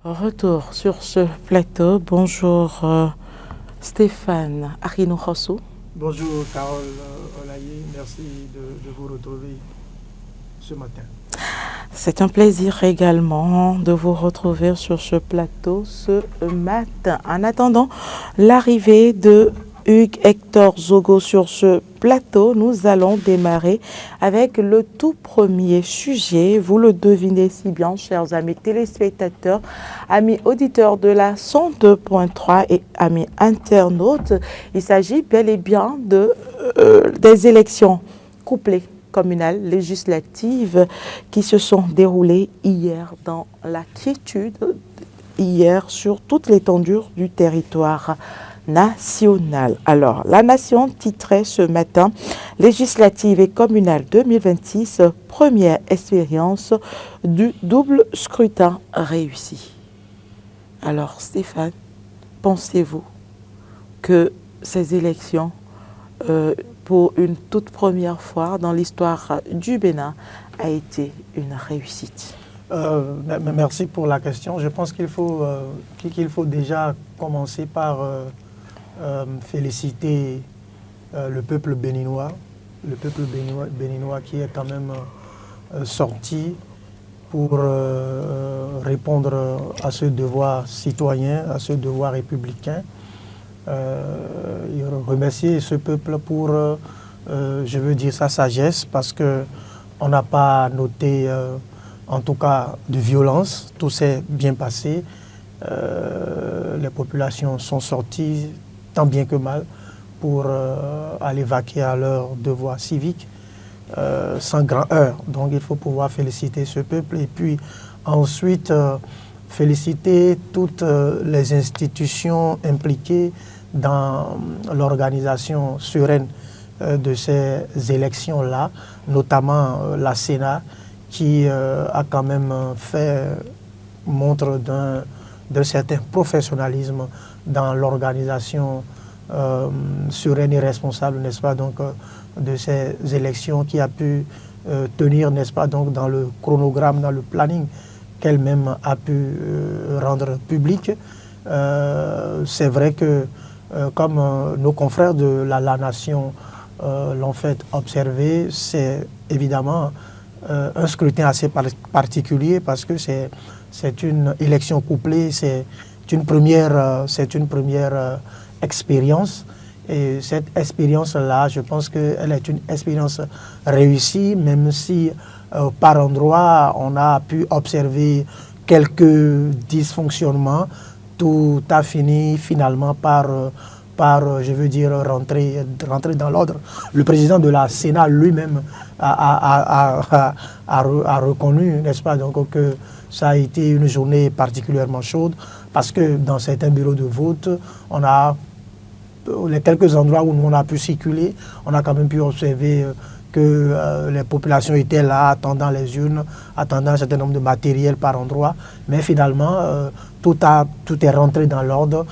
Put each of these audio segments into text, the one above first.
Retour sur ce plateau. Bonjour Stéphane Arino-Rosso. Bonjour Carole Olaye, merci de vous retrouver ce matin. C'est un plaisir également de vous retrouver sur ce plateau ce matin. En attendant l'arrivée de Hugues Hector Zogo sur ce plateau, nous allons démarrer avec le tout premier sujet. Vous le devinez si bien, chers amis téléspectateurs, amis auditeurs de la 102.3 et amis internautes. Il s'agit bel et bien des élections couplées communales législatives qui se sont déroulées hier dans la quiétude, hier sur toute l'étendue du territoire national. Alors, la Nation titrait ce matin « Législative et communale 2026, première expérience du double scrutin réussi ». Alors, Stéphane, pensez-vous que ces élections, pour une toute première fois dans l'histoire du Bénin, a été une réussite? Merci pour la question. Je pense qu'il faut déjà commencer par féliciter le peuple béninois qui est quand même sorti pour répondre à ce devoir citoyen, à ce devoir républicain. Remercier ce peuple pour, je veux dire, sa sagesse, parce qu'on n'a pas noté, en tout cas, de violence. Tout s'est bien passé. Les populations sont sorties, tant bien que mal, pour aller vaquer à leur devoir civique, sans grand heurt. Donc il faut pouvoir féliciter ce peuple et puis ensuite féliciter toutes les institutions impliquées dans l'organisation sereine de ces élections-là, notamment la Sénat, qui a quand même fait montre d'un certain professionnalisme dans l'organisation sereine et responsable, n'est-ce pas, donc, de ces élections, qui a pu tenir, n'est-ce pas, donc, dans le chronogramme, dans le planning qu'elle-même a pu rendre public. C'est vrai que, comme nos confrères de la Nation l'ont fait observer, c'est évidemment un scrutin assez particulier, parce que c'est une élection couplée, c'est une première expérience. Et cette expérience-là, je pense qu'elle est une expérience réussie, même si par endroits on a pu observer quelques dysfonctionnements. Tout a fini finalement par je veux dire, rentrer dans l'ordre. Le président de la Sénat lui-même a reconnu, n'est-ce pas, donc, que ça a été une journée particulièrement chaude, parce que dans certains bureaux de vote, on a les quelques endroits où on a pu circuler, on a quand même pu observer que les populations étaient là, attendant les urnes, attendant un certain nombre de matériel par endroit, mais finalement, tout est rentré dans l'ordre,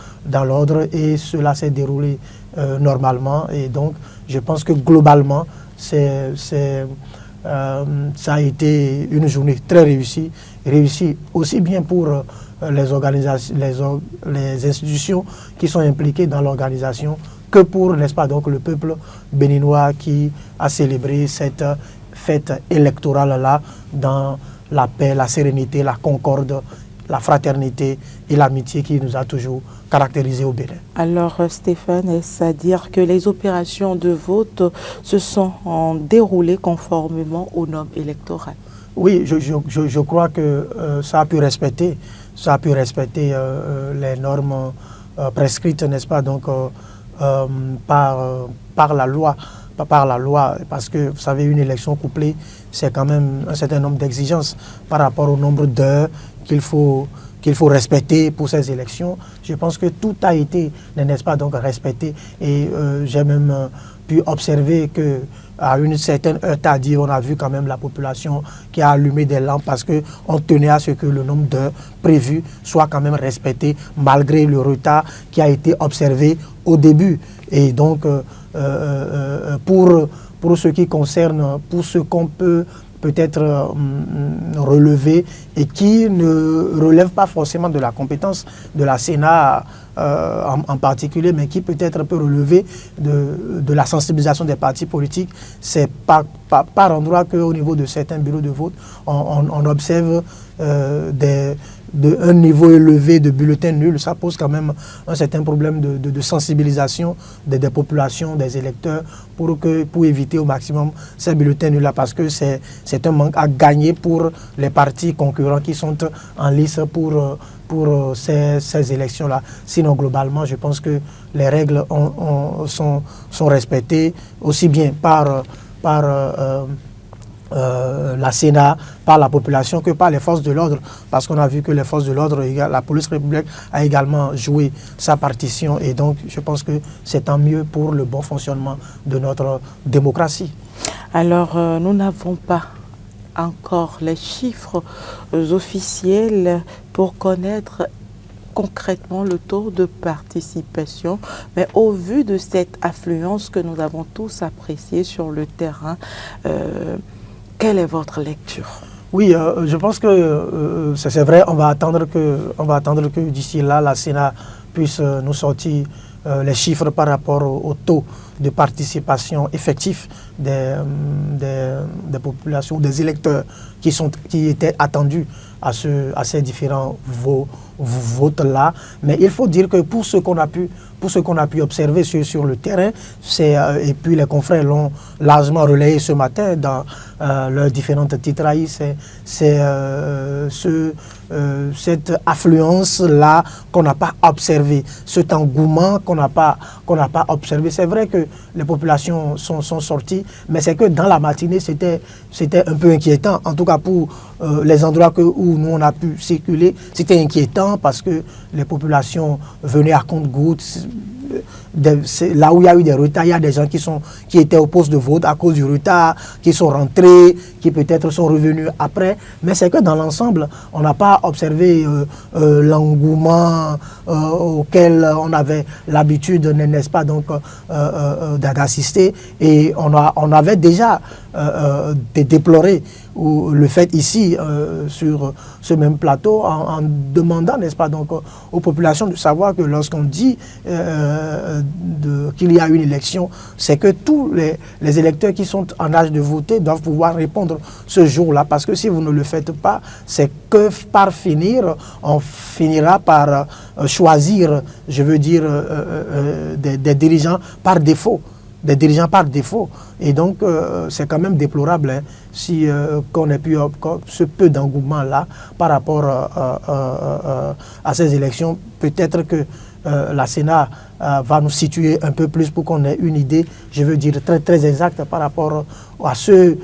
et cela s'est déroulé normalement. Et donc, je pense que globalement, ça a été une journée très réussie aussi bien pour les organisations, les institutions qui sont impliquées dans l'organisation, que pour, n'est-ce pas, donc, le peuple béninois qui a célébré cette fête électorale-là dans la paix, la sérénité, la concorde, la fraternité et l'amitié qui nous a toujours caractérisés au Bénin. Alors Stéphane, est-ce à dire que les opérations de vote se sont déroulées conformément aux normes électorales? Oui, je crois que ça a pu respecter les normes prescrites, n'est-ce pas, donc par la loi, parce que vous savez, une élection couplée, c'est quand même un certain nombre d'exigences par rapport au nombre d'heures qu'il faut respecter pour ces élections. Je pense que tout a été, n'est-ce pas, donc, respecté, et j'ai même pu observer que à une certaine heure tardive, on a vu quand même la population qui a allumé des lampes, parce qu'on tenait à ce que le nombre d'heures prévues soit quand même respecté, malgré le retard qui a été observé au début. Et donc, pour ce qui concerne, pour ce qu'on peut peut-être relevées et qui ne relèvent pas forcément de la compétence de la Sénat en particulier, mais qui peut-être peut relever de la sensibilisation des partis politiques. C'est par endroit qu'au niveau de certains bureaux de vote, on observe un niveau élevé de bulletins nuls. Ça pose quand même un certain problème de sensibilisation des populations, des électeurs, pour éviter au maximum ces bulletins nuls-là, parce que c'est un manque à gagner pour les partis concurrents qui sont en lice pour ces élections-là. Sinon, globalement, je pense que les règles sont respectées aussi bien par la Sénat, par la population que par les forces de l'ordre, parce qu'on a vu que les forces de l'ordre, la police républicaine a également joué sa partition, et donc je pense que c'est tant mieux pour le bon fonctionnement de notre démocratie. Alors, nous n'avons pas encore les chiffres officiels pour connaître concrètement le taux de participation, mais au vu de cette affluence que nous avons tous appréciée sur le terrain, quelle est votre lecture? Oui, je pense que c'est vrai, on va attendre que d'ici là, la Sénat puisse nous sortir les chiffres par rapport au taux de participation effectif des populations, des électeurs qui étaient attendus à ces différents votes-là. Mais il faut dire que pour ce qu'on a pu observer sur le terrain, et puis les confrères l'ont largement relayé ce matin dans leurs différentes titrailles, c'est cette affluence-là qu'on n'a pas observé, cet engouement qu'on n'a pas observé. C'est vrai que les populations sont sorties, mais c'est que dans la matinée, c'était un peu inquiétant. En tout cas, pour les endroits où nous on a pu circuler, c'était inquiétant parce que les populations venaient à compte-gouttes. Là où il y a eu des retards, il y a des gens qui étaient au poste de vote à cause du retard, qui sont rentrés, qui peut-être sont revenus après. Mais c'est que dans l'ensemble, on n'a pas observé l'engouement auquel on avait l'habitude, n'est-ce pas, donc d'assister. Et on avait déjà déploré le fait ici, sur ce même plateau, en demandant, n'est-ce pas, donc aux populations de savoir que lorsqu'on dit qu'il y a une élection, c'est que tous les électeurs qui sont en âge de voter doivent pouvoir répondre ce jour-là, parce que si vous ne le faites pas, c'est que par finir, on finira par choisir, je veux dire, des dirigeants par défaut. Des dirigeants par défaut. Et donc, c'est quand même déplorable hein, si qu'on ait pu ce peu d'engouement-là par rapport à ces élections. Peut-être que la Sénat va nous situer un peu plus pour qu'on ait une idée, je veux dire, très, très exacte par rapport à ceux,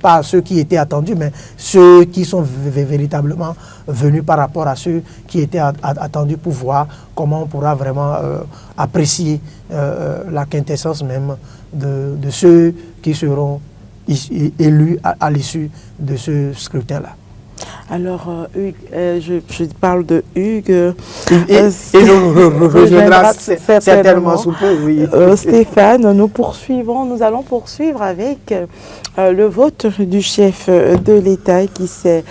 pas ceux qui étaient attendus, mais ceux qui sont véritablement venus par rapport à ceux qui étaient attendus pour voir comment on pourra vraiment apprécier la quintessence même de ceux qui seront élus à l'issue de ce scrutin-là. Alors, Hugues, je parle de Hugues. Et nous reviendra certainement sous peu, oui. Stéphane, nous allons poursuivre avec le vote du chef de l'État qui s'est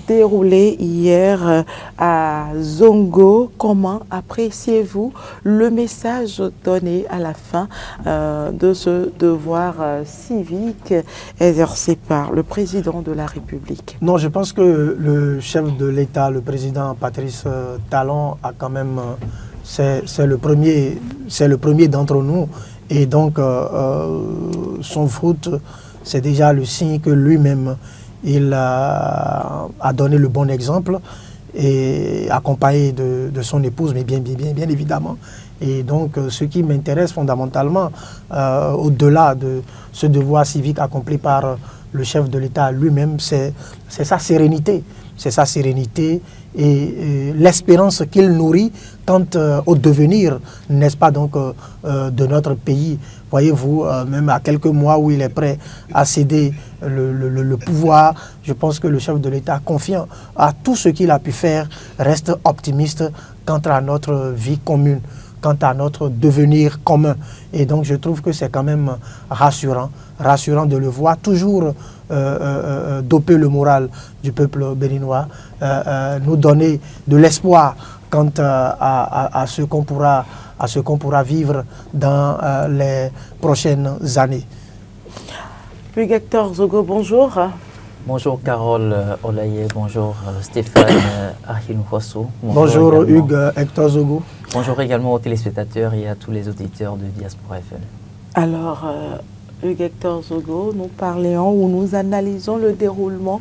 déroulé hier à Zongo. Comment appréciez-vous le message donné à la fin de ce devoir civique exercé par le président de la République? Non, je pense que le chef de l'État, le président Patrice Talon, a quand même, c'est le premier d'entre nous, et donc son vote, c'est déjà le signe que lui-même, il a donné le bon exemple, et accompagné de son épouse, mais bien évidemment. Et donc, ce qui m'intéresse fondamentalement, au-delà de ce devoir civique accompli par le chef de l'État lui-même, c'est sa sérénité. C'est sa sérénité et l'espérance qu'il nourrit quant au devenir, n'est-ce pas, donc, de notre pays. Voyez-vous, même à quelques mois où il est prêt à céder le pouvoir, je pense que le chef de l'État, confiant à tout ce qu'il a pu faire, reste optimiste quant à notre vie commune, quant à notre devenir commun. Et donc, je trouve que c'est quand même rassurant rassurant de le voir toujours doper le moral du peuple béninois, nous donner de l'espoir quant à ce qu'on pourra vivre dans les prochaines années. Hugues Hector Zogo, bonjour. Bonjour Carole Olaye, bonjour Stéphane Ahinou-Fosso. Bonjour Hugues Hector Zogo. Bonjour également aux téléspectateurs et à tous les auditeurs de Diaspora FM. Alors, Hugues Hector Zogo, nous parlions ou nous analysons le déroulement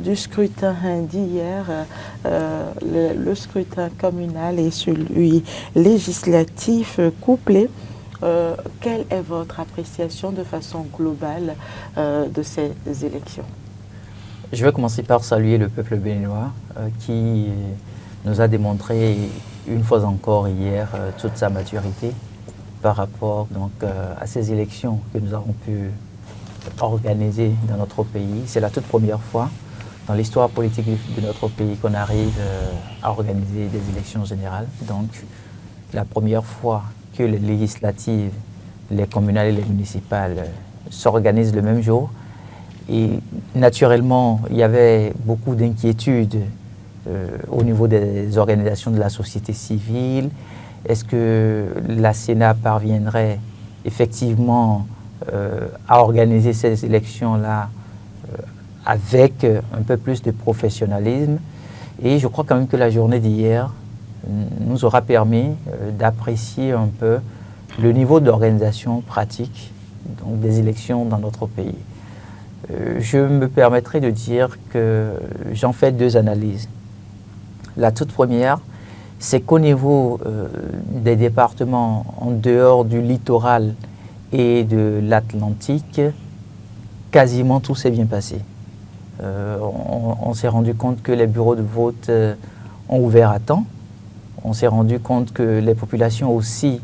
du scrutin d'hier, le scrutin communal et celui législatif couplé. Quelle est votre appréciation de façon globale de ces élections? Je vais commencer par saluer le peuple béninois qui nous a démontré une fois encore hier toute sa maturité par rapport donc, à ces élections que nous avons pu organiser dans notre pays. C'est la toute première fois dans l'histoire politique de notre pays qu'on arrive à organiser des élections générales. Donc la première fois que les législatives, les communales et les municipales s'organisent le même jour. Et naturellement, il y avait beaucoup d'inquiétudes au niveau des organisations de la société civile. Est-ce que la Sénat parviendrait effectivement à organiser ces élections-là avec un peu plus de professionnalisme? Et je crois quand même que la journée d'hier nous aura permis d'apprécier un peu le niveau d'organisation pratique donc des élections dans notre pays. Je me permettrai de dire que j'en fais deux analyses. La toute première, c'est qu'au niveau des départements en dehors du littoral et de l'Atlantique, quasiment tout s'est bien passé. On s'est rendu compte que les bureaux de vote ont ouvert à temps. On s'est rendu compte que les populations aussi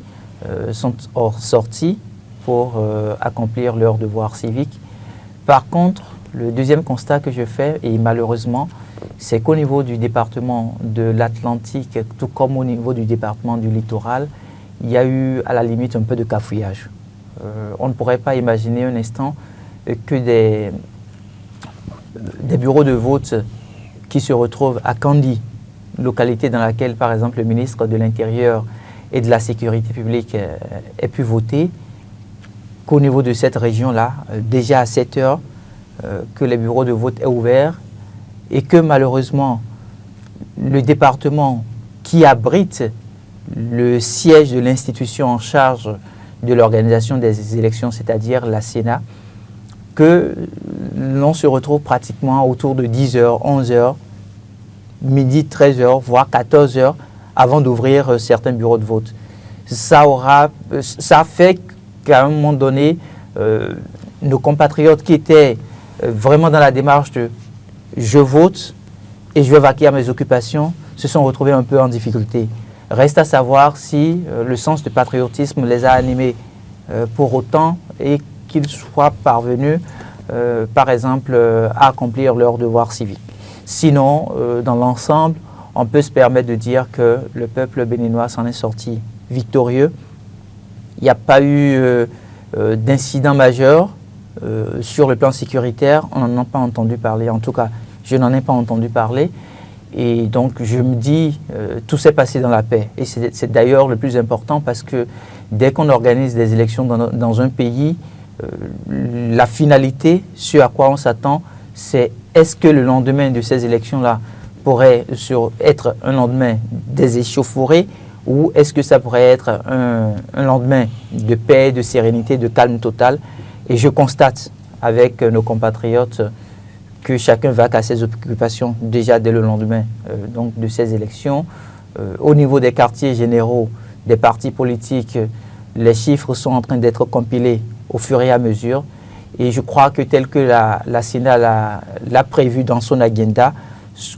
sont sorties pour accomplir leurs devoirs civiques. Par contre, le deuxième constat que je fais, et malheureusement, c'est qu'au niveau du département de l'Atlantique, tout comme au niveau du département du littoral, il y a eu à la limite un peu de cafouillage. On ne pourrait pas imaginer un instant que des bureaux de vote qui se retrouvent à Kandy, localité dans laquelle, par exemple, le ministre de l'Intérieur et de la Sécurité publique ait pu voter, qu'au niveau de cette région-là, déjà à 7 heures, que les bureaux de vote aient ouvert et que malheureusement, le département qui abrite le siège de l'institution en charge de l'organisation des élections, c'est-à-dire la Sénat, que l'on se retrouve pratiquement autour de 10 heures, 11 heures, midi, 13 heures, voire 14 heures, avant d'ouvrir certains bureaux de vote. Ça fait qu'à un moment donné, nos compatriotes qui étaient vraiment dans la démarche de « je vote et je vais vaquer à mes occupations » se sont retrouvés un peu en difficulté. Reste à savoir si le sens de patriotisme les a animés pour autant et qu'ils soient parvenus, par exemple, à accomplir leurs devoirs civiques. Sinon, dans l'ensemble, on peut se permettre de dire que le peuple béninois s'en est sorti victorieux. Il n'y a pas eu d'incident majeur sur le plan sécuritaire. On n'en a pas entendu parler. En tout cas, je n'en ai pas entendu parler. Et donc, je me dis, tout s'est passé dans la paix. Et c'est d'ailleurs le plus important parce que dès qu'on organise des élections dans un pays, la finalité, ce à quoi on s'attend, c'est est-ce que le lendemain de ces élections-là pourrait être un lendemain des échauffourées ou est-ce que ça pourrait être un lendemain de paix, de sérénité, de calme total? Et je constate avec nos compatriotes que chacun va à ses occupations déjà dès le lendemain donc de ces élections. Au niveau des quartiers généraux, des partis politiques, les chiffres sont en train d'être compilés au fur et à mesure. Et je crois que tel que la Sénat l'a prévu dans son agenda,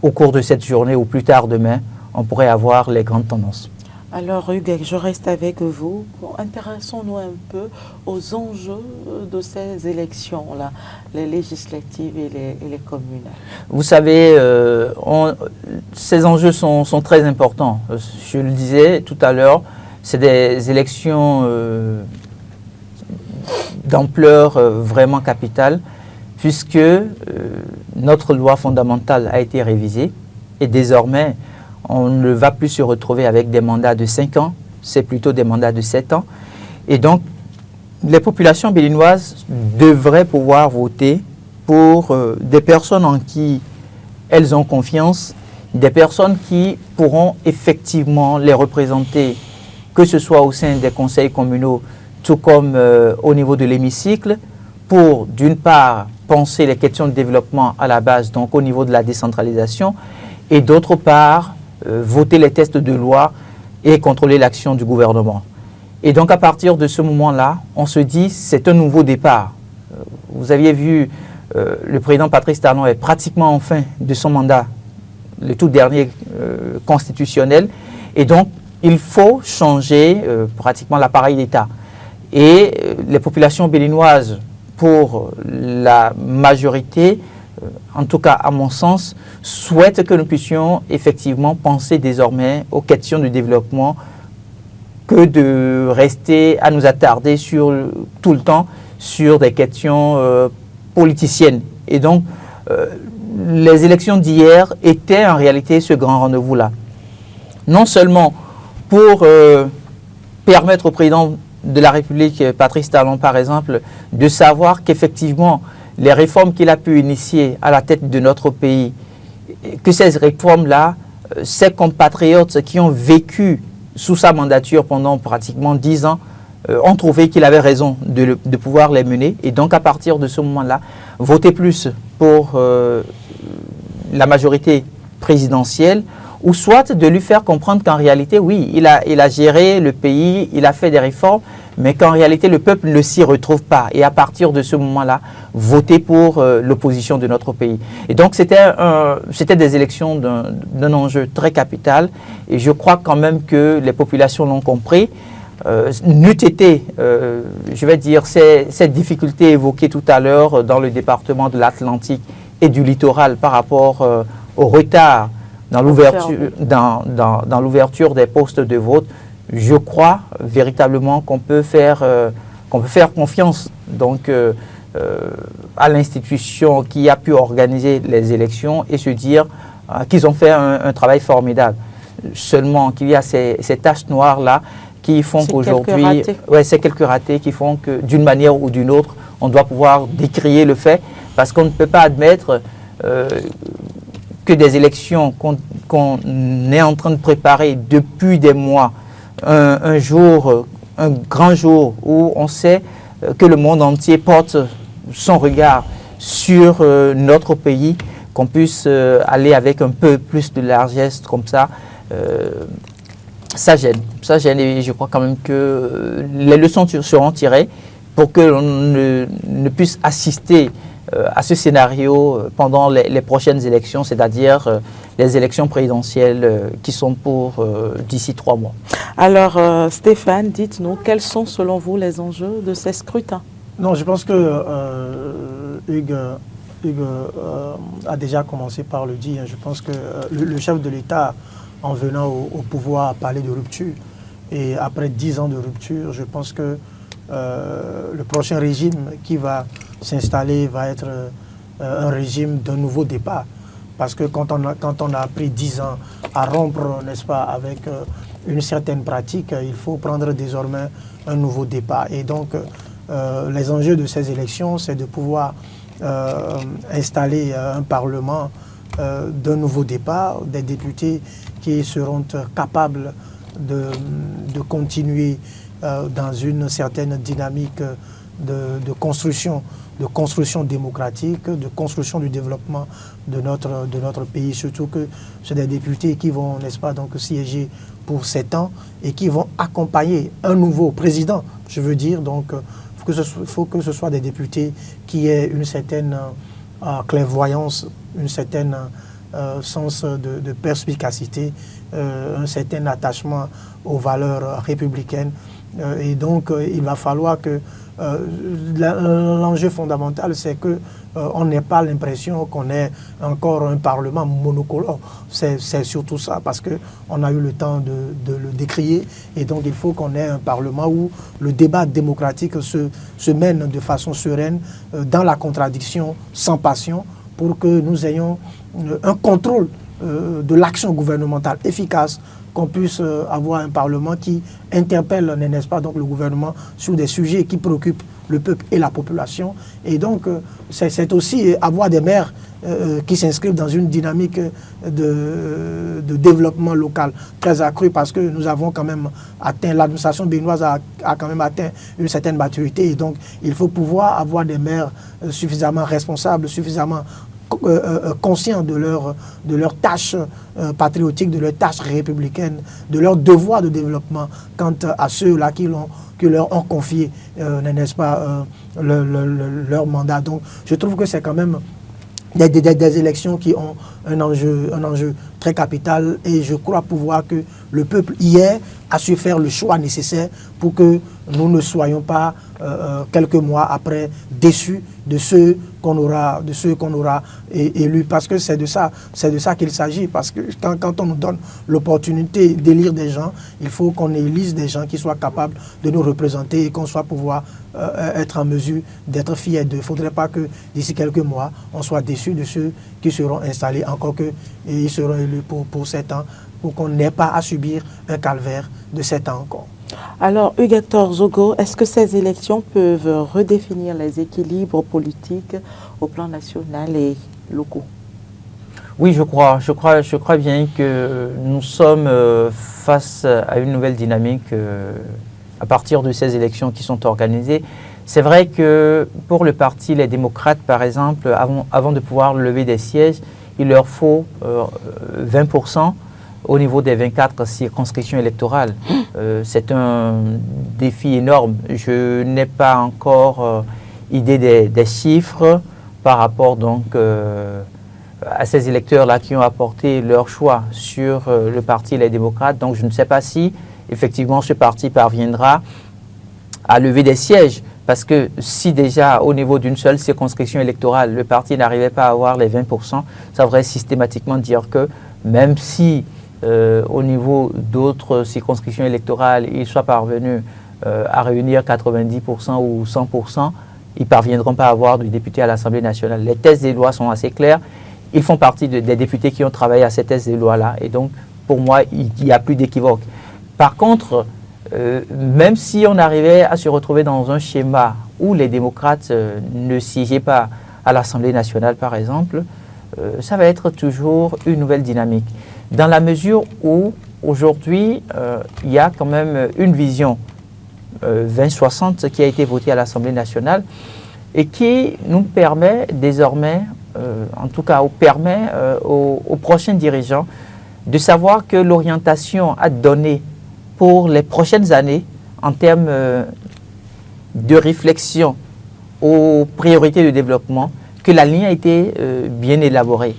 au cours de cette journée ou plus tard demain, on pourrait avoir les grandes tendances. Alors Hugues, je reste avec vous. Intéressons-nous un peu aux enjeux de ces élections-là, les législatives et les communales. Vous savez, ces enjeux sont très importants. Je le disais tout à l'heure, c'est des élections d'ampleur vraiment capitale, puisque notre loi fondamentale a été révisée et désormais, on ne va plus se retrouver avec des mandats de 5 ans, c'est plutôt des mandats de 7 ans. Et donc, les populations béninoises devraient pouvoir voter pour des personnes en qui elles ont confiance, des personnes qui pourront effectivement les représenter, que ce soit au sein des conseils communaux, tout comme au niveau de l'hémicycle, pour d'une part penser les questions de développement à la base, donc au niveau de la décentralisation, et d'autre part voter les textes de loi et contrôler l'action du gouvernement. Et donc à partir de ce moment-là, on se dit c'est un nouveau départ. Vous aviez vu, le président Patrice Talon est pratiquement en fin de son mandat, le tout dernier constitutionnel, et donc il faut changer pratiquement l'appareil d'État. Et les populations béninoises, pour la majorité, en tout cas à mon sens, souhaitent que nous puissions effectivement penser désormais aux questions de développement que de rester à nous attarder tout le temps sur des questions politiciennes. Et donc, les élections d'hier étaient en réalité ce grand rendez-vous-là. Non seulement pour permettre au président de la République, Patrice Talon par exemple, de savoir qu'effectivement, les réformes qu'il a pu initier à la tête de notre pays, que ces réformes-là, ces compatriotes qui ont vécu sous sa mandature pendant pratiquement 10 ans, ont trouvé qu'il avait raison de pouvoir les mener. Et donc, à partir de ce moment-là, voter plus pour la majorité présidentielle, ou soit de lui faire comprendre qu'en réalité, oui, il a géré le pays, il a fait des réformes, mais qu'en réalité, le peuple ne s'y retrouve pas. Et à partir de ce moment-là, voter pour l'opposition de notre pays. Et donc, c'était des élections d'un enjeu très capital. Et je crois quand même que les populations l'ont compris. N'eût été, je vais dire, ces difficultés évoquées tout à l'heure dans le département de l'Atlantique et du littoral par rapport au retard dans l'ouverture des postes de vote, je crois véritablement qu'on peut faire confiance donc, à l'institution qui a pu organiser les élections et se dire qu'ils ont fait un travail formidable. Seulement qu'il y a ces taches noires-là qui font qu'aujourd'hui, c'est quelques ratés qui font que d'une manière ou d'une autre, on doit pouvoir décrier le fait parce qu'on ne peut pas admettre que des élections qu'on est en train de préparer depuis des mois, un grand jour où on sait que le monde entier porte son regard sur notre pays, qu'on puisse aller avec un peu plus de largesse comme ça, ça gêne et je crois quand même que les leçons seront tirées pour que l'on ne puisse assister à ce scénario pendant les prochaines élections, c'est-à-dire les élections présidentielles qui sont pour d'ici 3 mois. Alors Stéphane, dites-nous, quels sont selon vous les enjeux de ces scrutins? Non, je pense que Hugues a déjà commencé par le dire. Je pense que le chef de l'État, en venant au pouvoir, a parlé de rupture. Et après 10 ans de rupture, je pense que le prochain régime qui va s'installer va être un régime d'un nouveau départ. Parce que quand on a pris 10 ans à rompre, n'est-ce pas, avec une certaine pratique, il faut prendre désormais un nouveau départ. Et donc, les enjeux de ces élections, c'est de pouvoir installer un Parlement d'un nouveau départ, des députés qui seront capables de continuer dans une certaine dynamique de construction démocratique, de construction du développement de notre pays, surtout que c'est des députés qui vont, n'est-ce pas, donc siéger pour 7 ans et qui vont accompagner un nouveau président, je veux dire. Donc, il faut que ce soit des députés qui aient une certaine clairvoyance, une certaine sens de perspicacité, un certain attachement aux valeurs républicaines. Et donc, il va falloir que l'enjeu fondamental, c'est que on n'ait pas l'impression qu'on ait encore un Parlement monocolore. C'est surtout ça, parce qu'on a eu le temps de le décrier. Et donc, il faut qu'on ait un Parlement où le débat démocratique se mène de façon sereine, dans la contradiction, sans passion, pour que nous ayons un contrôle de l'action gouvernementale efficace, qu'on puisse avoir un Parlement qui interpelle, n'est-ce pas, donc le gouvernement sur des sujets qui préoccupent le peuple et la population. Et donc, c'est aussi avoir des maires qui s'inscrivent dans une dynamique de développement local très accrue, parce que nous avons quand même atteint, l'administration béninoise a quand même atteint une certaine maturité. Et donc, il faut pouvoir avoir des maires suffisamment responsables, suffisamment conscients de leurs tâches patriotiques, de leurs tâches républicaines, de leur devoir de développement quant à ceux-là qui leur ont confié, n'est-ce pas, leur mandat. Donc, je trouve que c'est quand même des élections qui ont un enjeu très capital, et je crois pouvoir que le peuple hier a su faire le choix nécessaire pour que nous ne soyons pas quelques mois après déçus de ceux qu'on aura élus, parce que c'est de ça qu'il s'agit. Parce que quand on nous donne l'opportunité d'élire des gens, il faut qu'on élise des gens qui soient capables de nous représenter et qu'on soit pouvoir être en mesure d'être fiers d'eux. Il ne faudrait pas que d'ici quelques mois, on soit déçus de ceux qui seront installés, encore qu'ils seront élus pour 7 ans, pour qu'on n'ait pas à subir un calvaire de 7 ans encore. Alors, Hugues-Hector Zogo, est-ce que ces élections peuvent redéfinir les équilibres politiques au plan national et locaux? Oui, je crois bien que nous sommes face à une nouvelle dynamique à partir de ces élections qui sont organisées. C'est vrai que pour le parti Les Démocrates, par exemple, avant de pouvoir lever des sièges, il leur faut 20% au niveau des 24 circonscriptions électorales. C'est un défi énorme. Je n'ai pas encore idée des chiffres par rapport donc à ces électeurs-là qui ont apporté leur choix sur le parti Les Démocrates. Donc je ne sais pas si effectivement ce parti parviendra à lever des sièges. Parce que si déjà au niveau d'une seule circonscription électorale, le parti n'arrivait pas à avoir les 20%, ça voudrait systématiquement dire que même si au niveau d'autres circonscriptions électorales, ils soient parvenus à réunir 90% ou 100%, ils ne parviendront pas à avoir de députés à l'Assemblée nationale. Les textes des lois sont assez clairs. Ils font partie des députés qui ont travaillé à ces textes des lois-là. Et donc, pour moi, il n'y a plus d'équivoque. Par contre, même si on arrivait à se retrouver dans un schéma où les démocrates ne siégeaient pas à l'Assemblée nationale, par exemple, ça va être toujours une nouvelle dynamique. Dans la mesure où, aujourd'hui, il y a quand même une vision 2060 qui a été votée à l'Assemblée nationale et qui nous permet désormais, en tout cas permet aux prochains dirigeants de savoir que l'orientation à donner pour les prochaines années en termes de réflexion aux priorités de développement, que la ligne a été bien élaborée.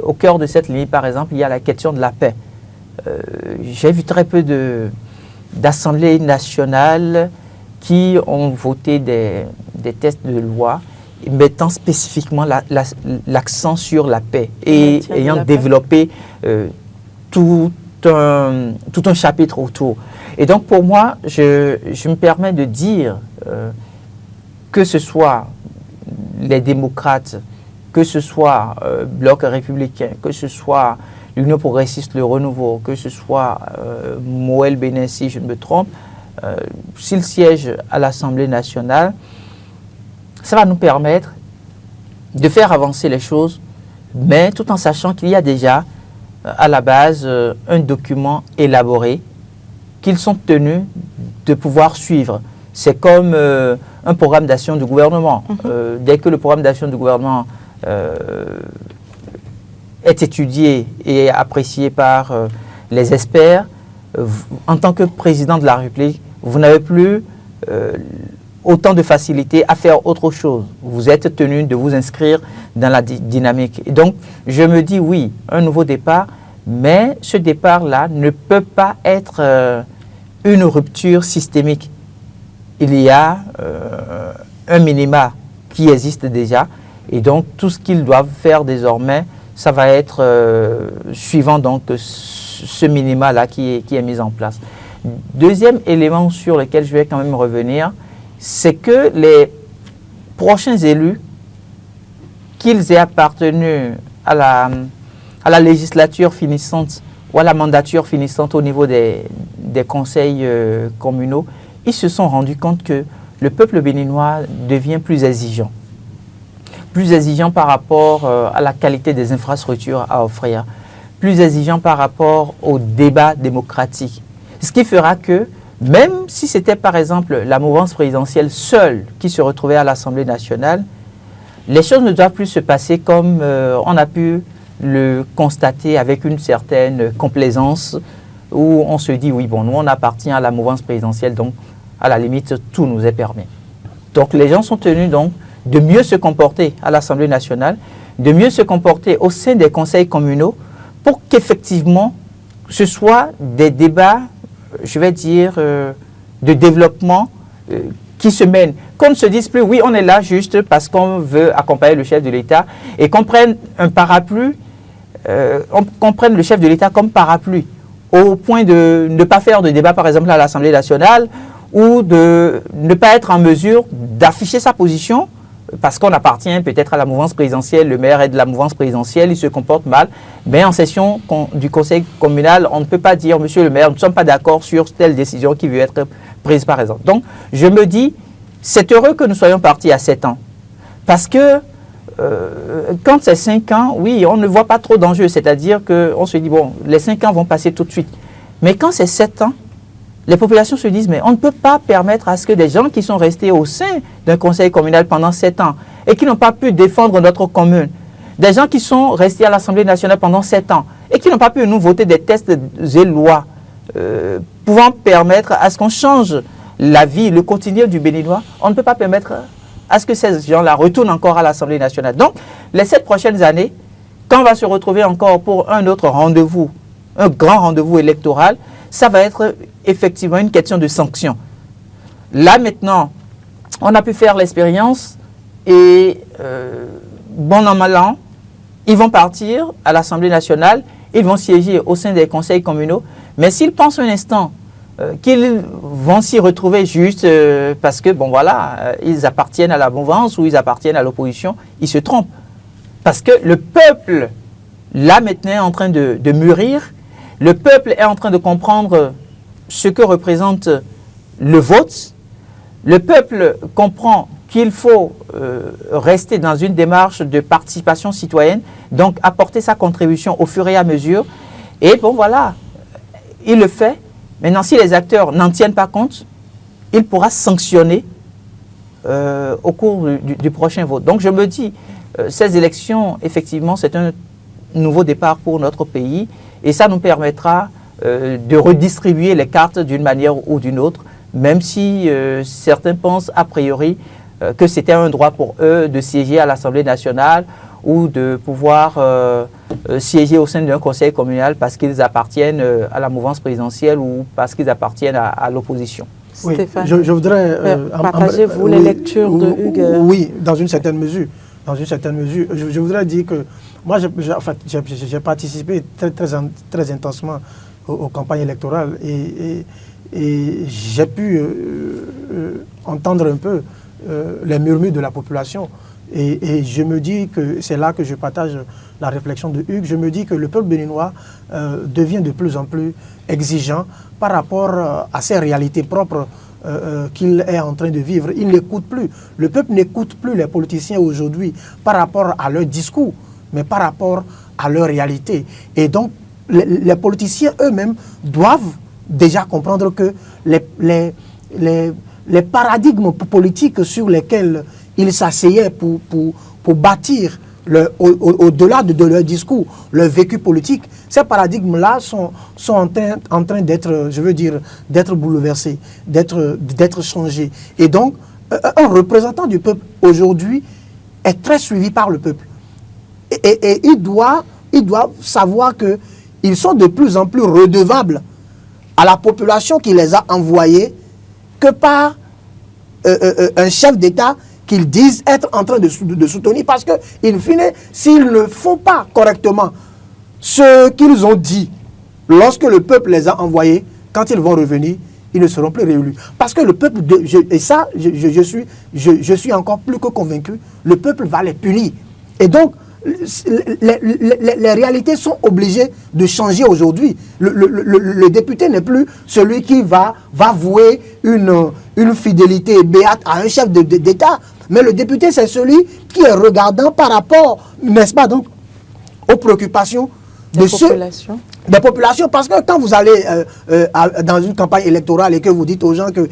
Au cœur de cette ligne, par exemple, il y a la question de la paix. J'ai vu très peu d'assemblées nationales qui ont voté des textes de loi mettant spécifiquement l'accent sur la paix et ayant développé tout un chapitre autour. Et donc pour moi, je me permets de dire que ce soit les démocrates, que ce soit Bloc républicain, que ce soit l'Union progressiste, le Renouveau, que ce soit Moël Bénin, si je ne me trompe, s'il siège à l'Assemblée nationale, ça va nous permettre de faire avancer les choses, mais tout en sachant qu'il y a déjà à la base un document élaboré qu'ils sont tenus de pouvoir suivre. C'est comme un programme d'action du gouvernement. Dès que le programme d'action du gouvernement est étudié et apprécié par les experts, en tant que président de la République, vous n'avez plus autant de facilité à faire autre chose. Vous êtes tenu de vous inscrire dans la dynamique. Et donc, je me dis oui, un nouveau départ, mais ce départ-là ne peut pas être une rupture systémique. Il y a un minima qui existe déjà, et donc tout ce qu'ils doivent faire désormais, ça va être suivant donc ce minima-là qui est mis en place. Deuxième élément sur lequel je vais quand même revenir, c'est que les prochains élus, qu'ils aient appartenu à la législature finissante ou à la mandature finissante au niveau des conseils communaux, ils se sont rendus compte que le peuple béninois devient plus exigeant par rapport à la qualité des infrastructures à offrir, plus exigeant par rapport au débat démocratique. Ce qui fera que, même si c'était par exemple la mouvance présidentielle seule qui se retrouvait à l'Assemblée nationale, les choses ne doivent plus se passer comme on a pu le constater avec une certaine complaisance, où on se dit, oui, bon, nous on appartient à la mouvance présidentielle, donc à la limite, tout nous est permis. Donc les gens sont tenus donc de mieux se comporter à l'Assemblée nationale, de mieux se comporter au sein des conseils communaux, pour qu'effectivement, ce soit des débats, je vais dire, de développement qui se mènent. Qu'on ne se dise plus, oui, on est là juste parce qu'on veut accompagner le chef de l'État, et qu'on prenne un parapluie, qu'on prenne le chef de l'État comme parapluie, au point de ne pas faire de débat, par exemple, à l'Assemblée nationale, ou de ne pas être en mesure d'afficher sa position, parce qu'on appartient peut-être à la mouvance présidentielle, le maire est de la mouvance présidentielle, il se comporte mal, mais en session du conseil communal, on ne peut pas dire, monsieur le maire, nous ne sommes pas d'accord sur telle décision qui veut être prise, par exemple. Donc, je me dis, c'est heureux que nous soyons partis à 7 ans, parce que quand c'est 5 ans, oui, on ne voit pas trop d'enjeux, c'est-à-dire qu'on se dit, bon, les 5 ans vont passer tout de suite. Mais quand c'est 7 ans, les populations se disent, mais on ne peut pas permettre à ce que des gens qui sont restés au sein d'un conseil communal pendant 7 ans et qui n'ont pas pu défendre notre commune, des gens qui sont restés à l'Assemblée nationale pendant 7 ans et qui n'ont pas pu nous voter des textes et lois pouvant permettre à ce qu'on change la vie, le quotidien du Béninois, on ne peut pas permettre à ce que ces gens-là retournent encore à l'Assemblée nationale. Donc, les 7 prochaines années, quand on va se retrouver encore pour un autre rendez-vous, un grand rendez-vous électoral, ça va être effectivement une question de sanction. Là, maintenant, on a pu faire l'expérience et, bon an, mal an, ils vont partir à l'Assemblée nationale, ils vont siéger au sein des conseils communaux, mais s'ils pensent un instant qu'ils vont s'y retrouver juste parce que, bon voilà, ils appartiennent à la mouvance ou ils appartiennent à l'opposition, ils se trompent. Parce que le peuple, là maintenant, est en train de mûrir. Le peuple est en train de comprendre ce que représente le vote. Le peuple comprend qu'il faut rester dans une démarche de participation citoyenne, donc apporter sa contribution au fur et à mesure. Et bon, voilà, il le fait. Maintenant, si les acteurs n'en tiennent pas compte, il pourra sanctionner au cours du prochain vote. Donc, je me dis, ces élections, effectivement, c'est un nouveau départ pour notre pays. Et ça nous permettra de redistribuer les cartes d'une manière ou d'une autre, même si certains pensent a priori que c'était un droit pour eux de siéger à l'Assemblée nationale ou de pouvoir siéger au sein d'un conseil communal parce qu'ils appartiennent à la mouvance présidentielle ou parce qu'ils appartiennent à l'opposition. Oui, Stéphane, je voudrais... partagez-vous les lectures de Hugues? Oui, dans une certaine mesure. Je voudrais dire que moi, j'ai participé très intensement aux campagnes électorales et j'ai pu entendre un peu les murmures de la population. Et je me dis que c'est là que je partage la réflexion de Hugues. Je me dis que le peuple béninois devient de plus en plus exigeant par rapport à ses réalités propres qu'il est en train de vivre. Il n'écoute plus. Le peuple n'écoute plus les politiciens aujourd'hui par rapport à leur discours, mais par rapport à leur réalité. Et donc, les politiciens eux-mêmes doivent déjà comprendre que les paradigmes politiques sur lesquels ils s'asseyaient pour bâtir, au-delà de leur discours, leur vécu politique, ces paradigmes-là sont en train d'être, je veux dire, d'être bouleversés, d'être changés. Et donc, un représentant du peuple aujourd'hui est très suivi par le peuple. Et il doit savoir qu'ils sont de plus en plus redevables à la population qui les a envoyés que par un chef d'État qu'ils disent être en train de soutenir. Parce que, in fine, s'ils ne font pas correctement ce qu'ils ont dit lorsque le peuple les a envoyés, quand ils vont revenir, ils ne seront plus réélus. Parce que le peuple, je suis encore plus que convaincu, le peuple va les punir. Et donc, les réalités sont obligées de changer aujourd'hui. Le député n'est plus celui qui va vouer une fidélité béate à un chef d'État. Mais le député, c'est celui qui est regardant par rapport, n'est-ce pas, donc, aux préoccupations des populations. Parce que quand vous allez dans une campagne électorale et que vous dites aux gens que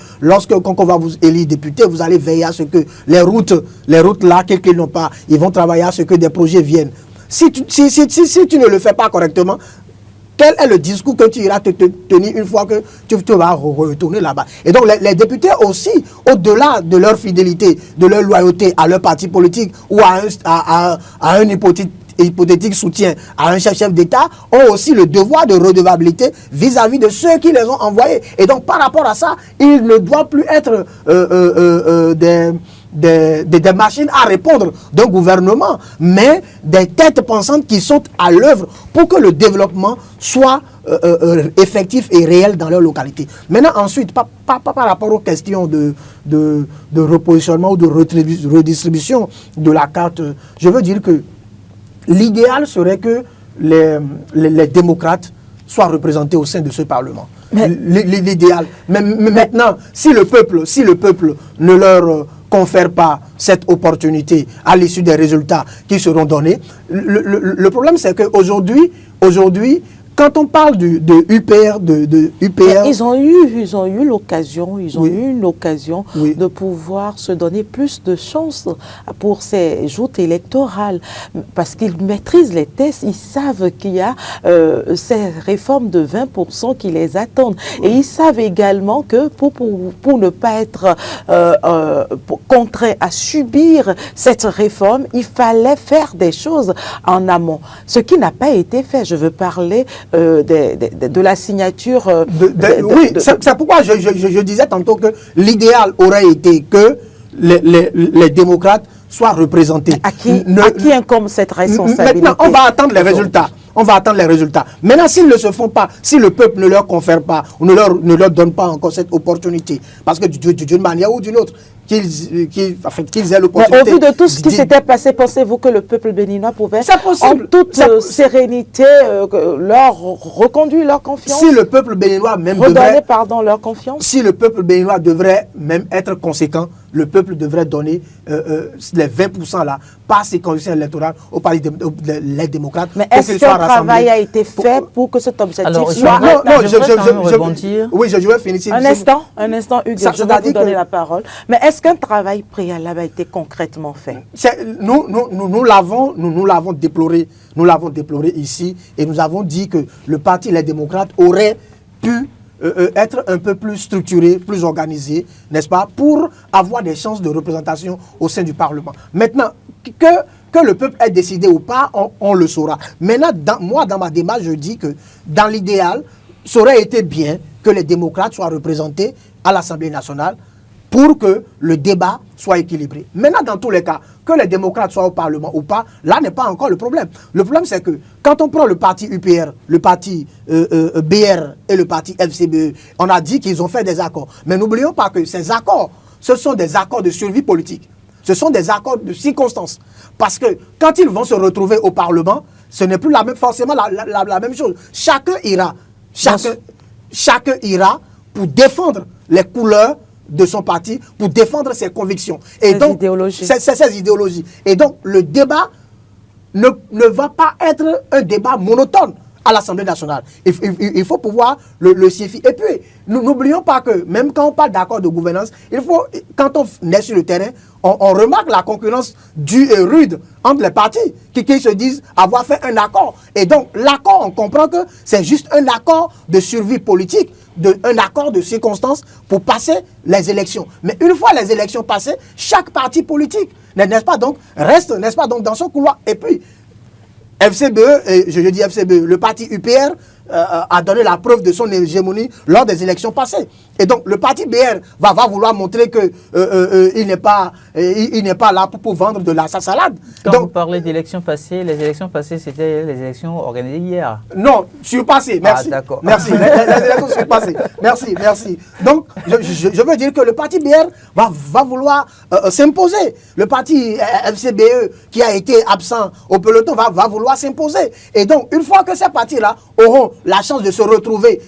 quand on va vous élire député, vous allez veiller à ce que les routes là, qu'ils n'ont pas, ils vont travailler à ce que des projets viennent. Si tu ne le fais pas correctement, quel est le discours que tu iras te tenir une fois que tu vas retourner là-bas? Et donc les députés aussi, au-delà de leur fidélité, de leur loyauté à leur parti politique ou à un hypothétique soutien à un chef d'État, ont aussi le devoir de redevabilité vis-à-vis de ceux qui les ont envoyés. Et donc par rapport à ça, il ne doit plus être des machines à répondre d'un gouvernement, mais des têtes pensantes qui sont à l'œuvre pour que le développement soit effectif et réel dans leur localité. Maintenant, ensuite, par rapport aux questions de repositionnement ou de redistribution de la carte, je veux dire que l'idéal serait que les démocrates soient représentés au sein de ce Parlement. L'idéal. Mais maintenant, si le peuple ne leur confère pas cette opportunité à l'issue des résultats qui seront donnés, le problème c'est qu'aujourd'hui, quand on parle de UPR, ils ont eu l'occasion, Oui. eu une occasion Oui. de pouvoir se donner plus de chances pour ces joutes électorales, parce qu'ils maîtrisent les tests, ils savent qu'il y a ces réformes de 20% qui les attendent, et ils savent également que pour ne pas être contraints à subir cette réforme, il fallait faire des choses en amont, ce qui n'a pas été fait. Je veux parler de la signature. Oui, c'est pourquoi je disais tantôt que l'idéal aurait été que les démocrates soient représentés. À qui incombe cette responsabilité? Maintenant, on va attendre les résultats. Maintenant, s'ils ne se font pas, si le peuple ne leur confère pas ou ne leur donne pas encore cette opportunité, parce que d'une manière ou d'une autre, qu'ils aient l'opportunité. Au vu de tout ce qui s'était passé, pensez-vous que le peuple béninois pouvait, en toute sérénité, leur reconduire leur confiance? Si le peuple béninois même leur confiance? Si le peuple béninois devrait même être conséquent, le peuple devrait donner les 20% là, par ses conditions électorales au parti des démocrates. Mais est-ce qu'un travail a été fait pour que cet objectif soit... Oui, je vais finir. Un instant, Hugues, je vais vous donner la parole. Mais est-ce qu'un travail préalable a été concrètement fait? Nous l'avons déploré ici, et nous avons dit que le parti Les Démocrates aurait pu être un peu plus structuré, plus organisé, n'est-ce pas, pour avoir des chances de représentation au sein du Parlement. Maintenant, que le peuple ait décidé ou pas, on le saura. Maintenant, dans ma démarche, je dis que dans l'idéal, ça aurait été bien que les démocrates soient représentés à l'Assemblée nationale pour que le débat soit équilibré. Maintenant, dans tous les cas, que les démocrates soient au Parlement ou pas, là n'est pas encore le problème. Le problème, c'est que quand on prend le parti UPR, le parti BR et le parti FCBE, on a dit qu'ils ont fait des accords. Mais n'oublions pas que ces accords, ce sont des accords de survie politique. Ce sont des accords de circonstances. Parce que quand ils vont se retrouver au Parlement, ce n'est plus forcément la même chose. Chacun ira pour défendre les couleurs de son parti, pour défendre ses convictions. Et donc, ses idéologies. Et donc, le débat ne va pas être un débat monotone. à l'Assemblée nationale. Il faut pouvoir le signifier. Et puis, nous n'oublions pas que même quand on parle d'accord de gouvernance, quand on est sur le terrain, on remarque la concurrence dure et rude entre les partis qui se disent avoir fait un accord. Et donc, l'accord, on comprend que c'est juste un accord de survie politique, un accord de circonstances pour passer les élections. Mais une fois les élections passées, chaque parti politique, n'est-ce pas donc, reste, n'est-ce pas donc, dans son couloir. Et puis, FCBE, et je dis FCBE, le parti UPR a donné la preuve de son hégémonie lors des élections passées. Et donc, le parti BR va vouloir montrer que il n'est pas là pour vendre de la salade. Quand donc, vous parlez d'élections passées, les élections passées, c'était les élections organisées hier. Non, surpassées, merci. Ah, d'accord. Merci, les élections surpassées. Merci. Donc, je veux dire que le parti BR va vouloir s'imposer. Le parti FCBE, qui a été absent au peloton, va vouloir s'imposer. Et donc, une fois que ces partis-là auront la chance de se retrouver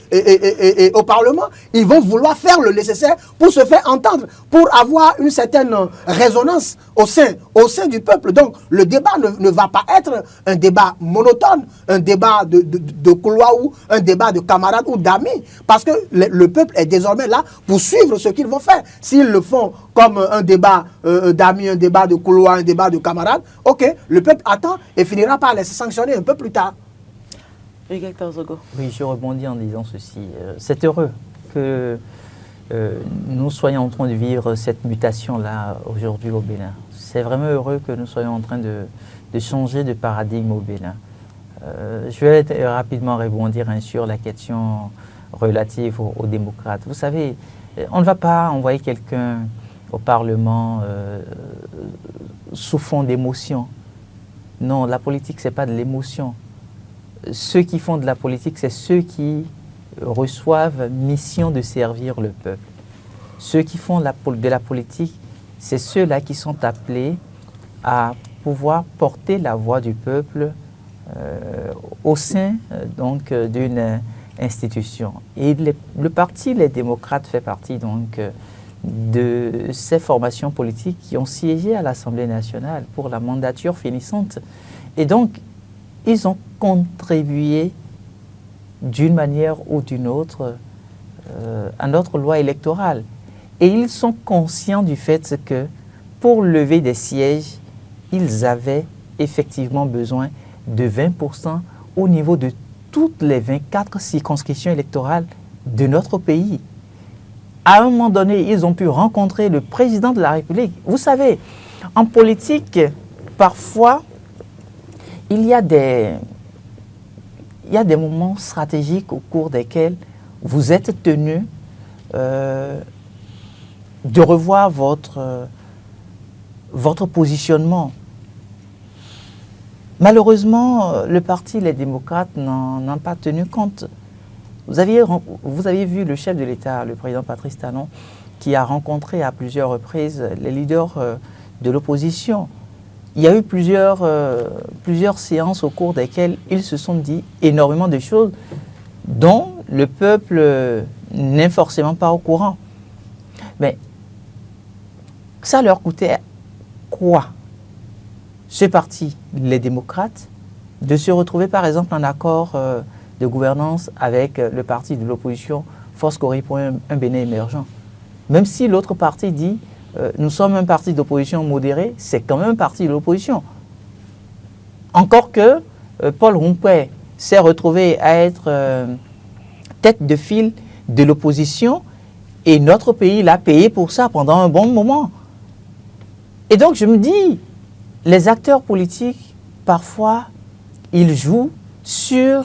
au Parlement, ils vont vouloir faire le nécessaire pour se faire entendre, pour avoir une certaine résonance au sein du peuple. Donc, le débat ne va pas être un débat monotone, un débat de couloir ou un débat de camarades ou d'amis, parce que le peuple est désormais là pour suivre ce qu'ils vont faire. S'ils le font comme un débat d'amis, un débat de couloir, un débat de camarades, ok, le peuple attend et finira par les sanctionner un peu plus tard. Oui, je rebondis en disant ceci. C'est heureux que nous soyons en train de vivre cette mutation-là aujourd'hui au Bénin. C'est vraiment heureux que nous soyons en train de changer de paradigme au Bénin. Je vais rapidement rebondir sur la question relative aux démocrates. Vous savez, on ne va pas envoyer quelqu'un au Parlement sous fond d'émotion. Non, la politique, ce n'est pas de l'émotion. Ceux qui font de la politique, c'est ceux qui reçoivent mission de servir le peuple. Ceux qui font de la politique, c'est ceux-là qui sont appelés à pouvoir porter la voix du peuple au sein donc d'une institution. Et le parti Les Démocrates fait partie donc de ces formations politiques qui ont siégé à l'Assemblée nationale pour la mandature finissante. Et donc, ils ont contribué d'une manière ou d'une autre à notre loi électorale. Et ils sont conscients du fait que pour lever des sièges, ils avaient effectivement besoin de 20% au niveau de toutes les 24 circonscriptions électorales de notre pays. À un moment donné, ils ont pu rencontrer le président de la République. Vous savez, en politique, parfois, il y a des moments stratégiques au cours desquels vous êtes tenu de revoir votre positionnement. Malheureusement, le parti Les Démocrates n'en a pas tenu compte. Vous aviez vu le chef de l'État, le président Patrice Talon, qui a rencontré à plusieurs reprises les leaders de l'opposition. Il y a eu plusieurs séances au cours desquelles ils se sont dit énormément de choses dont le peuple n'est forcément pas au courant. Mais ça leur coûtait quoi, ce parti, les démocrates, de se retrouver par exemple en accord de gouvernance avec le parti de l'opposition Force Cori pour un Bénin émergent. Même si l'autre parti dit nous sommes un parti d'opposition modéré, c'est quand même un parti de l'opposition. Encore que Paul Rumpoué s'est retrouvé à être tête de file de l'opposition et notre pays l'a payé pour ça pendant un bon moment. Et donc je me dis, les acteurs politiques, parfois, ils jouent sur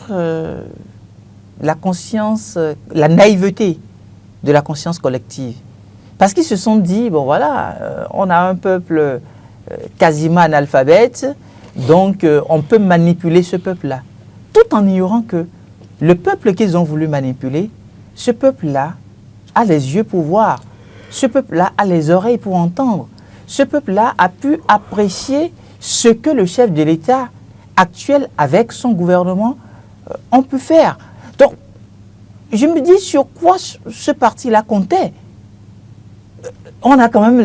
la conscience, la naïveté de la conscience collective. Parce qu'ils se sont dit, bon voilà, on a un peuple quasiment analphabète, donc on peut manipuler ce peuple-là. Tout en ignorant que le peuple qu'ils ont voulu manipuler, ce peuple-là a les yeux pour voir, ce peuple-là a les oreilles pour entendre, ce peuple-là a pu apprécier ce que le chef de l'État actuel avec son gouvernement ont pu faire. Donc, je me dis sur quoi ce parti-là comptait. On a quand même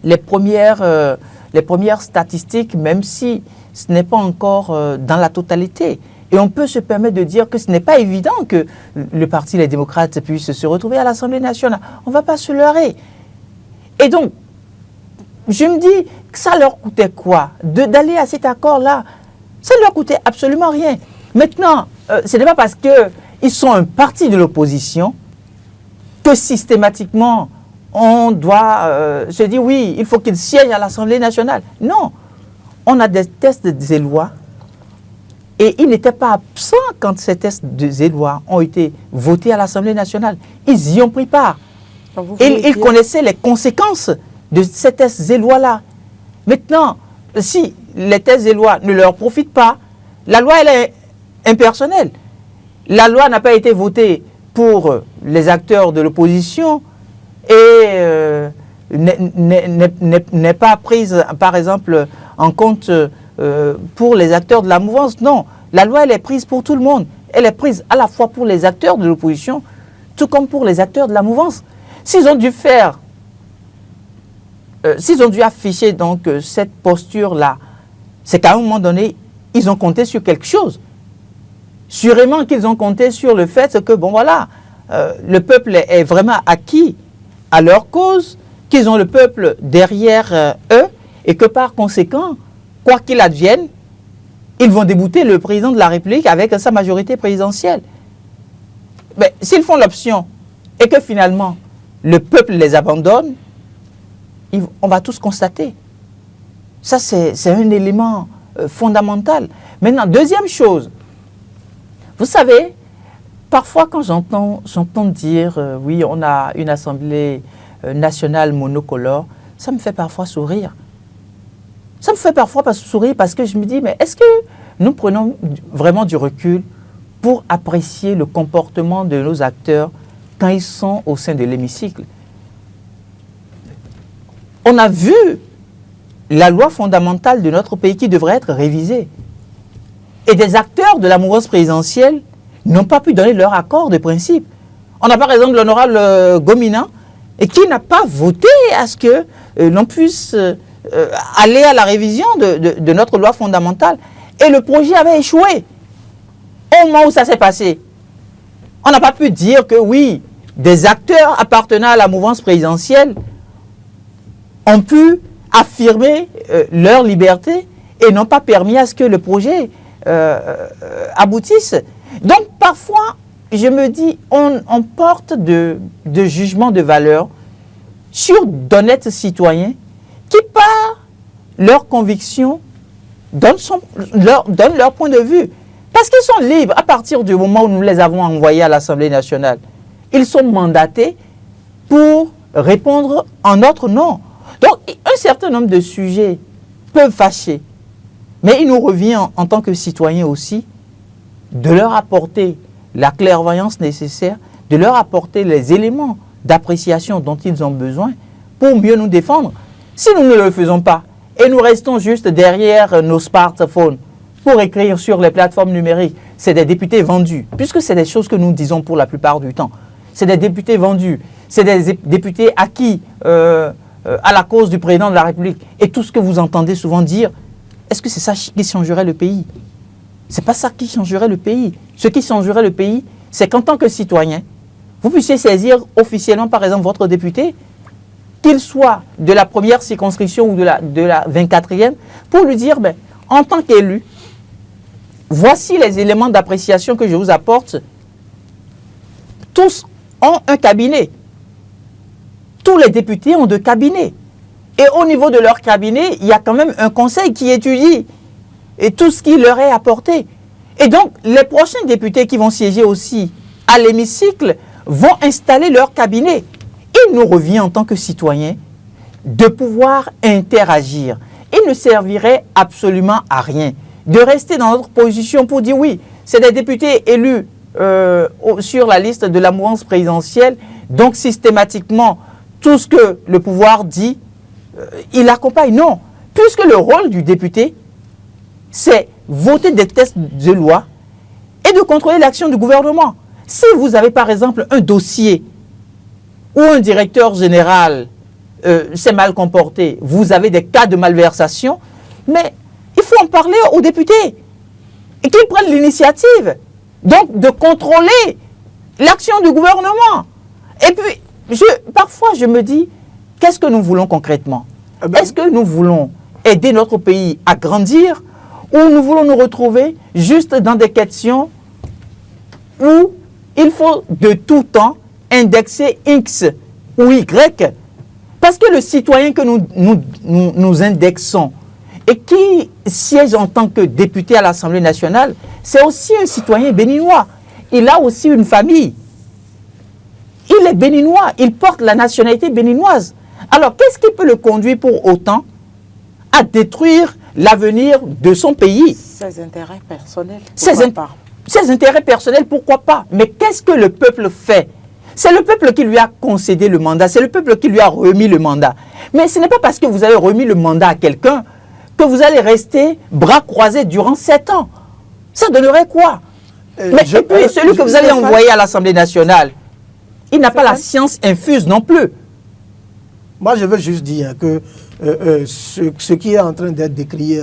les premières statistiques, même si ce n'est pas encore dans la totalité. Et on peut se permettre de dire que ce n'est pas évident que le Parti Les Démocrates puisse se retrouver à l'Assemblée nationale. On ne va pas se leurrer. Et donc, je me dis que ça leur coûtait quoi d'aller à cet accord-là? Ça ne leur coûtait absolument rien. Maintenant, ce n'est pas parce qu'ils sont un parti de l'opposition que systématiquement on doit se dire oui, il faut qu'ils siègent à l'Assemblée nationale. Non, on a des tests de Zélois et ils n'étaient pas absents quand ces tests de Zélois ont été votés à l'Assemblée nationale. Ils y ont pris part. Et ils connaissaient les conséquences de ces tests zélois-là. Maintenant, si les tests zélois ne leur profitent pas, la loi, elle est impersonnelle. La loi n'a pas été votée pour les acteurs de l'opposition et n'est pas prise, par exemple, en compte pour les acteurs de la mouvance. Non, la loi, elle est prise pour tout le monde. Elle est prise à la fois pour les acteurs de l'opposition, tout comme pour les acteurs de la mouvance. S'ils ont dû faire, s'ils ont dû afficher donc cette posture-là, c'est qu'à un moment donné, ils ont compté sur quelque chose. Sûrement qu'ils ont compté sur le fait que, bon voilà, le peuple est vraiment acquis à leur cause, qu'ils ont le peuple derrière eux, et que par conséquent, quoi qu'il advienne, ils vont débouter le président de la République avec sa majorité présidentielle. Mais s'ils font l'option, et que finalement, le peuple les abandonne, on va tous constater. Ça, c'est un élément fondamental. Maintenant, deuxième chose, vous savez, parfois quand j'entends dire oui, on a une assemblée nationale monocolore, ça me fait parfois sourire. Ça me fait parfois sourire parce que je me dis, mais est-ce que nous prenons vraiment du recul pour apprécier le comportement de nos acteurs quand ils sont au sein de l'hémicycle? On a vu la loi fondamentale de notre pays qui devrait être révisée. Et des acteurs de la mouvance présidentielle n'ont pas pu donner leur accord de principe. On a par exemple l'honorable Gomina et qui n'a pas voté à ce que l'on puisse aller à la révision de notre loi fondamentale. Et le projet avait échoué. Au moment où ça s'est passé, on n'a pas pu dire que oui, des acteurs appartenant à la mouvance présidentielle ont pu affirmer leur liberté et n'ont pas permis à ce que le projet aboutisse. Donc parfois, je me dis, on porte de jugements de valeur sur d'honnêtes citoyens qui, par leurs convictions, donnent leur point de vue. Parce qu'ils sont libres à partir du moment où nous les avons envoyés à l'Assemblée nationale. Ils sont mandatés pour répondre en notre nom. Donc, un certain nombre de sujets peuvent fâcher. Mais il nous revient en tant que citoyens aussi de leur apporter la clairvoyance nécessaire, de leur apporter les éléments d'appréciation dont ils ont besoin pour mieux nous défendre. Si nous ne le faisons pas et nous restons juste derrière nos smartphones pour écrire sur les plateformes numériques, c'est des députés vendus, puisque c'est des choses que nous disons pour la plupart du temps. C'est des députés vendus, c'est des députés acquis à la cause du président de la République. Et tout ce que vous entendez souvent dire, est-ce que c'est ça qui changerait le pays? C'est pas ça qui changerait le pays. Ce qui changerait le pays, c'est qu'en tant que citoyen, vous puissiez saisir officiellement, par exemple, votre député, qu'il soit de la première circonscription ou de la 24e, pour lui dire, ben, en tant qu'élu, voici les éléments d'appréciation que je vous apporte. Tous ont un cabinet. Tous les députés ont deux cabinets. Et au niveau de leur cabinet, il y a quand même un conseil qui étudie et tout ce qui leur est apporté. Et donc, les prochains députés qui vont siéger aussi à l'hémicycle vont installer leur cabinet. Il nous revient en tant que citoyens de pouvoir interagir. Il ne servirait absolument à rien de rester dans notre position pour dire oui, c'est des députés élus sur la liste de la mouvance présidentielle, donc systématiquement, tout ce que le pouvoir dit, il accompagne. Non, puisque le rôle du député, c'est voter des textes de loi et de contrôler l'action du gouvernement. Si vous avez par exemple un dossier où un directeur général s'est mal comporté, vous avez des cas de malversation, mais il faut en parler aux députés. et qu'ils prennent l'initiative, donc de contrôler l'action du gouvernement. Et puis, parfois, je me dis, qu'est-ce que nous voulons concrètement? Est-ce que nous voulons aider notre pays à grandir ou nous voulons nous retrouver juste dans des questions où il faut de tout temps indexer X ou Y? Parce que le citoyen que nous indexons et qui siège en tant que député à l'Assemblée nationale, c'est aussi un citoyen béninois. Il a aussi une famille. Il est béninois, il porte la nationalité béninoise. Alors, qu'est-ce qui peut le conduire pour autant à détruire l'avenir de son pays? Ses intérêts personnels. Ses intérêts personnels, pourquoi pas? Mais qu'est-ce que le peuple fait? C'est le peuple qui lui a concédé le mandat, c'est le peuple qui lui a remis le mandat. Mais ce n'est pas parce que vous avez remis le mandat à quelqu'un que vous allez rester bras croisés durant 7 ans. Ça donnerait quoi? Et puis, celui que vous allez envoyer à l'Assemblée nationale, il n'a pas la science infuse non plus. Moi, je veux juste dire que ce qui est en train d'être décrié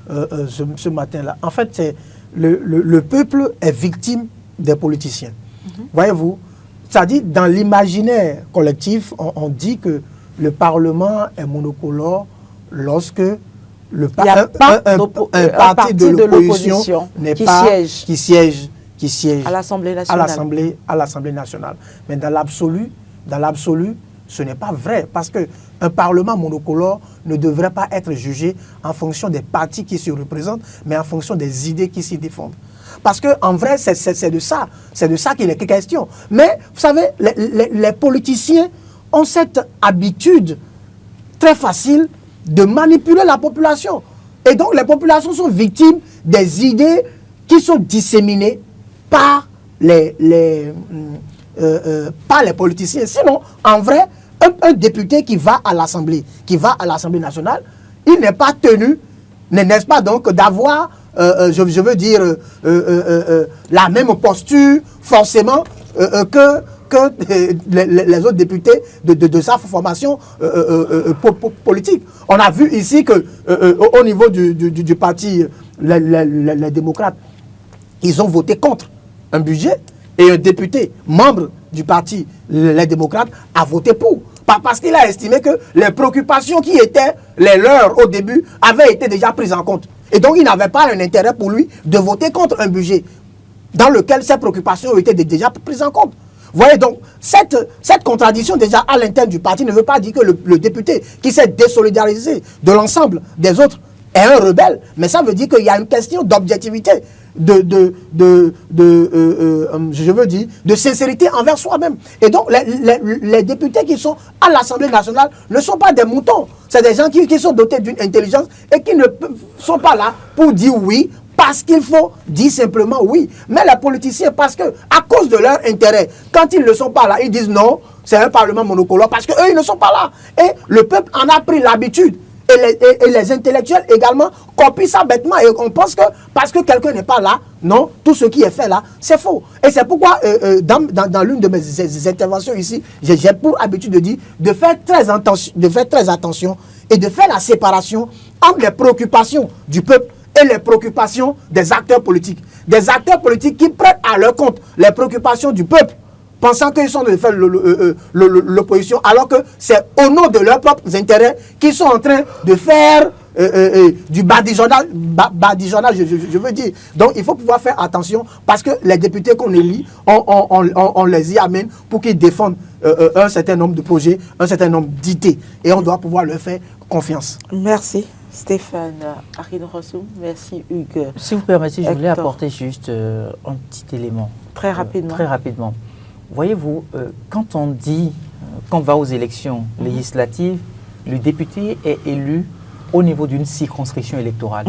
ce matin-là, en fait, c'est le peuple est victime des politiciens. Voyez-vous, c'est-à-dire, dans l'imaginaire collectif, on dit que le Parlement est monocolore lorsque un parti de l'opposition n'est pas qui siège à l'Assemblée nationale. Mais dans l'absolu, ce n'est pas vrai, parce qu'un Parlement monocolore ne devrait pas être jugé en fonction des partis qui se représentent, mais en fonction des idées qui s'y défendent. Parce qu'en vrai, c'est de ça qu'il est question. Mais, vous savez, les politiciens ont cette habitude très facile de manipuler la population. Et donc, les populations sont victimes des idées qui sont disséminées par les politiciens. Sinon, en vrai, un député qui va à l'Assemblée nationale, il n'est pas tenu, n'est-ce pas donc, d'avoir, je veux dire, la même posture, forcément, que les autres députés de sa formation politique. On a vu ici qu'au niveau du parti, les démocrates, ils ont voté contre un budget et un député, membre du parti, les démocrates, a voté pour. Parce qu'il a estimé que les préoccupations qui étaient les leurs au début avaient été déjà prises en compte. Et donc, il n'avait pas un intérêt pour lui de voter contre un budget dans lequel ces préoccupations ont été déjà prises en compte. Vous voyez, donc, cette contradiction déjà à l'intérieur du parti ne veut pas dire que le député qui s'est désolidarisé de l'ensemble des autres est un rebelle, mais ça veut dire qu'il y a une question d'objectivité, de sincérité envers soi-même. Et donc, les députés qui sont à l'Assemblée nationale ne sont pas des moutons. C'est des gens qui sont dotés d'une intelligence et qui ne sont pas là pour dire oui, parce qu'il faut dire simplement oui. Mais les politiciens, parce que à cause de leur intérêt, quand ils ne sont pas là, ils disent non, c'est un parlement monocolore, parce qu'eux, ils ne sont pas là. Et le peuple en a pris l'habitude. Et les intellectuels également copient ça bêtement. Et on pense que parce que quelqu'un n'est pas là, non, tout ce qui est fait là, c'est faux. Et c'est pourquoi, dans l'une de mes interventions ici, j'ai pour habitude de dire de faire très attention et de faire la séparation entre les préoccupations du peuple et les préoccupations des acteurs politiques. Des acteurs politiques qui prennent à leur compte les préoccupations du peuple, pensant qu'ils sont de faire l'opposition, alors que c'est au nom de leurs propres intérêts qu'ils sont en train de faire du badigeonnage, je veux dire. Donc, il faut pouvoir faire attention, parce que les députés qu'on élit, on les y amène pour qu'ils défendent un certain nombre de projets, un certain nombre d'idées. Et on doit pouvoir leur faire confiance. Merci. Stéphane Aridrossou, merci Hugues. Si vous permettez, je voulais apporter juste un petit élément. Très rapidement. Très rapidement. Voyez-vous, quand on dit qu'on va aux élections législatives, le député est élu au niveau d'une circonscription électorale.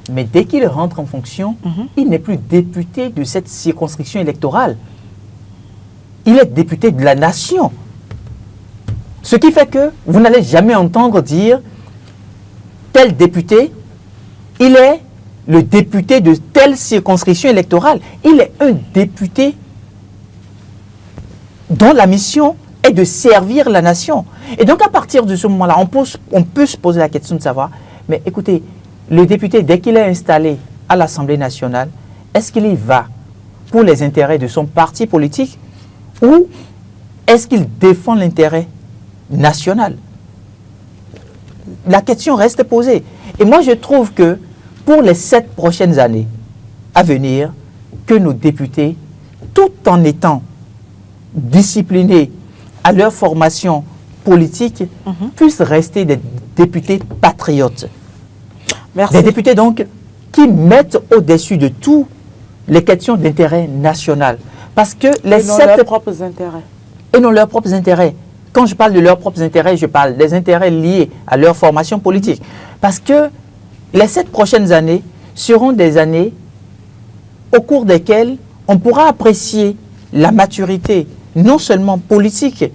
Mais dès qu'il rentre en fonction, il n'est plus député de cette circonscription électorale. Il est député de la nation. Ce qui fait que vous n'allez jamais entendre dire tel député, il est le député de telle circonscription électorale. Il est un député dont la mission est de servir la nation. Et donc, à partir de ce moment-là, on peut se poser la question de savoir, mais écoutez, le député, dès qu'il est installé à l'Assemblée nationale, est-ce qu'il y va pour les intérêts de son parti politique ou est-ce qu'il défend l'intérêt national? La question reste posée. Et moi, je trouve que pour les 7 prochaines années à venir, que nos députés, tout en étant disciplinés à leur formation politique, puissent rester des députés patriotes. Merci. Des députés donc qui mettent au-dessus de tout les questions d'intérêt national. Parce que les Et non 7 leurs propres intérêts. et non leurs propres intérêts. Quand je parle de leurs propres intérêts, je parle des intérêts liés à leur formation politique. Parce que les 7 prochaines années seront des années au cours desquelles on pourra apprécier la maturité, non seulement politique,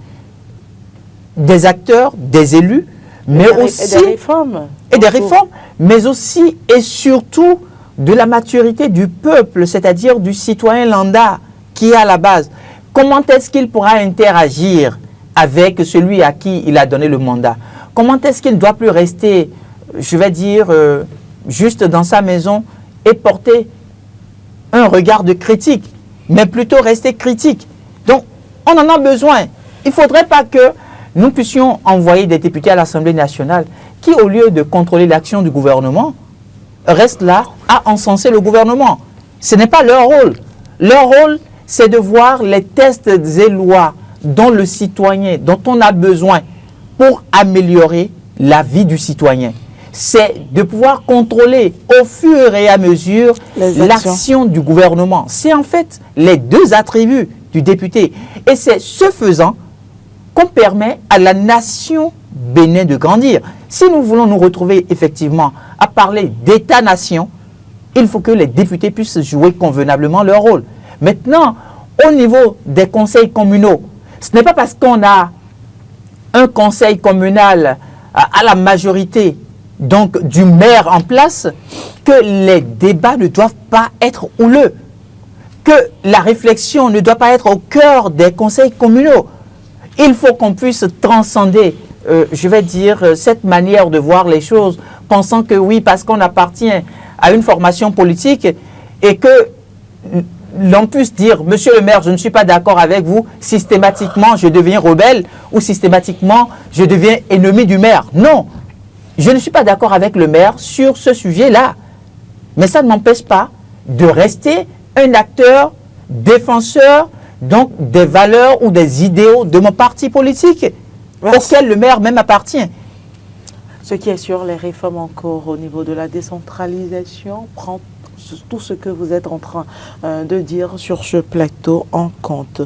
des acteurs, des élus, mais aussi... Et des réformes. Et des réformes, mais aussi et surtout de la maturité du peuple, c'est-à-dire du citoyen lambda qui est à la base. Comment est-ce qu'il pourra interagir avec celui à qui il a donné le mandat? Comment est-ce qu'il ne doit plus rester, je vais dire, juste dans sa maison et porter un regard de critique, mais plutôt rester critique? Donc, on en a besoin. Il ne faudrait pas que nous puissions envoyer des députés à l'Assemblée nationale qui, au lieu de contrôler l'action du gouvernement, restent là à encenser le gouvernement. Ce n'est pas leur rôle. Leur rôle, c'est de voir les textes et lois dont le citoyen, dont on a besoin pour améliorer la vie du citoyen. C'est de pouvoir contrôler au fur et à mesure l'action du gouvernement. C'est en fait les 2 attributs du député. Et c'est ce faisant qu'on permet à la nation bénin de grandir. Si nous voulons nous retrouver effectivement à parler d'État-nation, il faut que les députés puissent jouer convenablement leur rôle. Maintenant, au niveau des conseils communaux, ce n'est pas parce qu'on a un conseil communal à la majorité, donc du maire en place, que les débats ne doivent pas être houleux, que la réflexion ne doit pas être au cœur des conseils communaux. Il faut qu'on puisse transcender, je vais dire, cette manière de voir les choses, pensant que oui, parce qu'on appartient à une formation politique et que l'on puisse dire, monsieur le maire, je ne suis pas d'accord avec vous, systématiquement je deviens rebelle ou systématiquement je deviens ennemi du maire. Non, je ne suis pas d'accord avec le maire sur ce sujet-là. Mais ça ne m'empêche pas de rester un acteur défenseur donc des valeurs ou des idéaux de mon parti politique auquel le maire même appartient. Ce qui est sûr, les réformes encore au niveau de la décentralisation prend tout ce que vous êtes en train de dire sur ce plateau en compte.